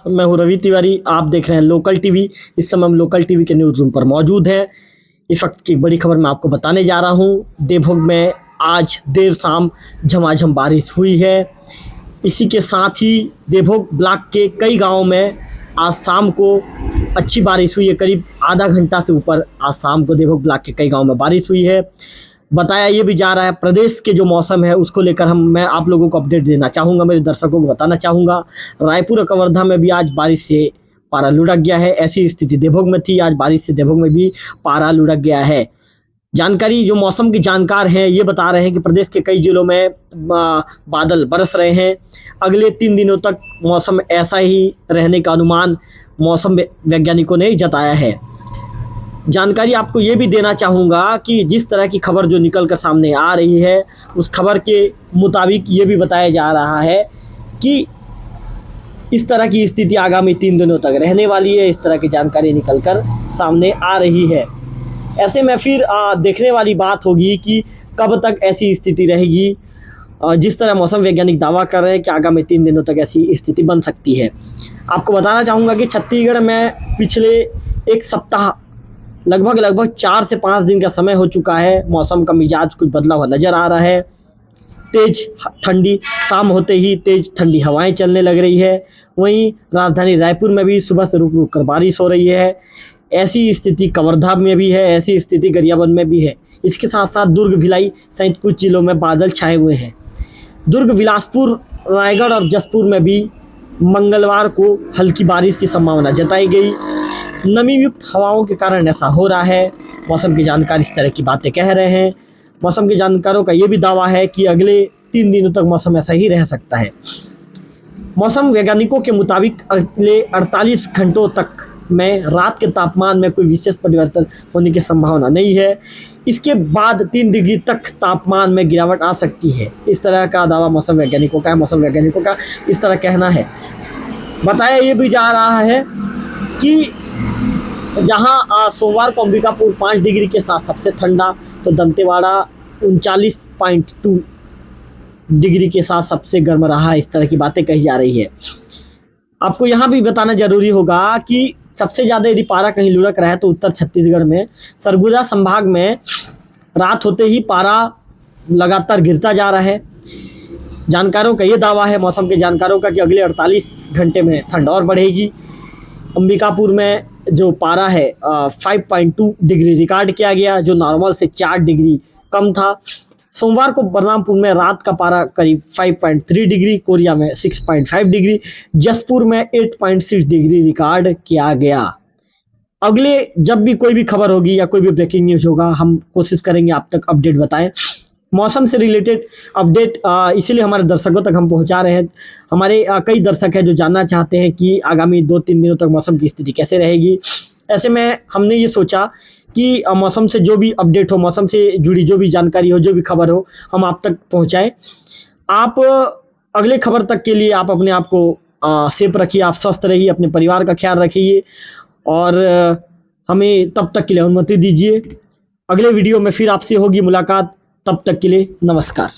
मैं हूँ रवि तिवारी, आप देख रहे हैं लोकल टीवी। इस समय हम लोकल टीवी के न्यूज़ रूम पर मौजूद हैं। इस वक्त की बड़ी खबर मैं आपको बताने जा रहा हूँ। देवभोग में आज देर शाम झमाझम बारिश हुई है। इसी के साथ ही देवभोग ब्लॉक के कई गाँवों में आज शाम को अच्छी बारिश हुई है। करीब आधा घंटा से ऊपर आज शाम को देवभोग ब्लॉक के कई गाँव में बारिश हुई है। बताया ये भी जा रहा है, प्रदेश के जो मौसम है उसको लेकर मैं आप लोगों को अपडेट देना चाहूँगा, मेरे दर्शकों को बताना चाहूँगा। रायपुर और कवर्धा में भी आज बारिश से पारा लुढ़क गया है। ऐसी स्थिति देवभोग में थी, आज बारिश से देवभोग में भी पारा लुढ़क गया है। जानकारी जो मौसम के जानकार हैं ये बता रहे हैं कि प्रदेश के कई जिलों में बादल बरस रहे हैं। अगले 3 दिनों तक मौसम ऐसा ही रहने का अनुमान मौसम वैज्ञानिकों ने जताया है। जानकारी आपको ये भी देना चाहूँगा कि जिस तरह की खबर जो निकल कर सामने आ रही है उस खबर के मुताबिक ये भी बताया जा रहा है कि इस तरह की स्थिति आगामी 3 दिनों तक रहने वाली है। इस तरह की जानकारी निकल कर सामने आ रही है। ऐसे में फिर देखने वाली बात होगी कि कब तक ऐसी स्थिति रहेगी। जिस तरह मौसम वैज्ञानिक दावा कर रहे हैं कि आगामी 3 दिनों तक ऐसी स्थिति बन सकती है। आपको बताना चाहूँगा कि छत्तीसगढ़ में पिछले एक सप्ताह लगभग 4 से 5 दिन का समय हो चुका है। मौसम का मिजाज कुछ बदला हुआ नज़र आ रहा है। तेज़ ठंडी, शाम होते ही तेज़ ठंडी हवाएं चलने लग रही है। वहीं राजधानी रायपुर में भी सुबह से रुक रुक कर बारिश हो रही है। ऐसी स्थिति कवर्धा में भी है, ऐसी स्थिति गरियाबंद में भी है। इसके साथ साथ दुर्ग, भिलाई सहित कुछ जिलों में बादल छाए हुए हैं। दुर्ग, बिलासपुर, रायगढ़ और जसपुर में भी मंगलवार को हल्की बारिश की संभावना जताई गई। नमी युक्त हवाओं के कारण ऐसा हो रहा है। मौसम के जानकार इस तरह की बातें कह रहे हैं। मौसम के जानकारों का ये भी दावा है कि अगले 3 दिनों तक मौसम ऐसा ही रह सकता है। मौसम वैज्ञानिकों के मुताबिक अगले 48 घंटों तक में रात के तापमान में कोई विशेष परिवर्तन होने की संभावना नहीं है। इसके बाद 3 डिग्री तक तापमान में गिरावट आ सकती है। इस तरह का दावा मौसम वैज्ञानिकों का है। मौसम वैज्ञानिकों का इस तरह कहना है। बताया ये भी जा रहा है कि जहां सोमवार को अंबिकापुर 5 डिग्री के साथ सबसे ठंडा, तो दंतेवाड़ा 39.2 डिग्री के साथ सबसे गर्म रहा। इस तरह की बातें कही जा रही है। आपको यहाँ भी बताना जरूरी होगा कि सबसे ज़्यादा यदि पारा कहीं लुढ़क रहा है तो उत्तर छत्तीसगढ़ में सरगुजा संभाग में रात होते ही पारा लगातार गिरता जा रहा है। जानकारों का ये दावा है, मौसम के जानकारों का, कि अगले 48 घंटे में ठंड और बढ़ेगी। अंबिकापुर में जो पारा है 5.2 डिग्री रिकॉर्ड किया गया, जो नॉर्मल से 4 डिग्री कम था। सोमवार को बलरामपुर में रात का पारा करीब 5.3 डिग्री, कोरिया में 6.5 डिग्री, जसपुर में 8.6 डिग्री रिकॉर्ड किया गया। अगले जब भी कोई भी खबर होगी या कोई भी ब्रेकिंग न्यूज़ होगा, हम कोशिश करेंगे आप तक अपडेट बताएं। मौसम से रिलेटेड अपडेट इसीलिए हमारे दर्शकों तक हम पहुंचा रहे हैं। हमारे कई दर्शक हैं जो जानना चाहते हैं कि आगामी 2-3 दिनों तक मौसम की स्थिति कैसे रहेगी। ऐसे में हमने ये सोचा कि मौसम से जो भी अपडेट हो, मौसम से जुड़ी जो भी जानकारी हो, जो भी खबर हो, हम आप तक पहुंचाएं। आप अगले खबर तक के लिए आप अपने आप को सेफ रखिए, आप स्वस्थ रहिए, अपने परिवार का ख्याल रखिए और हमें तब तक के लिए अनुमति दीजिए। अगले वीडियो में फिर आपसे होगी मुलाकात। तब तक के लिए नमस्कार।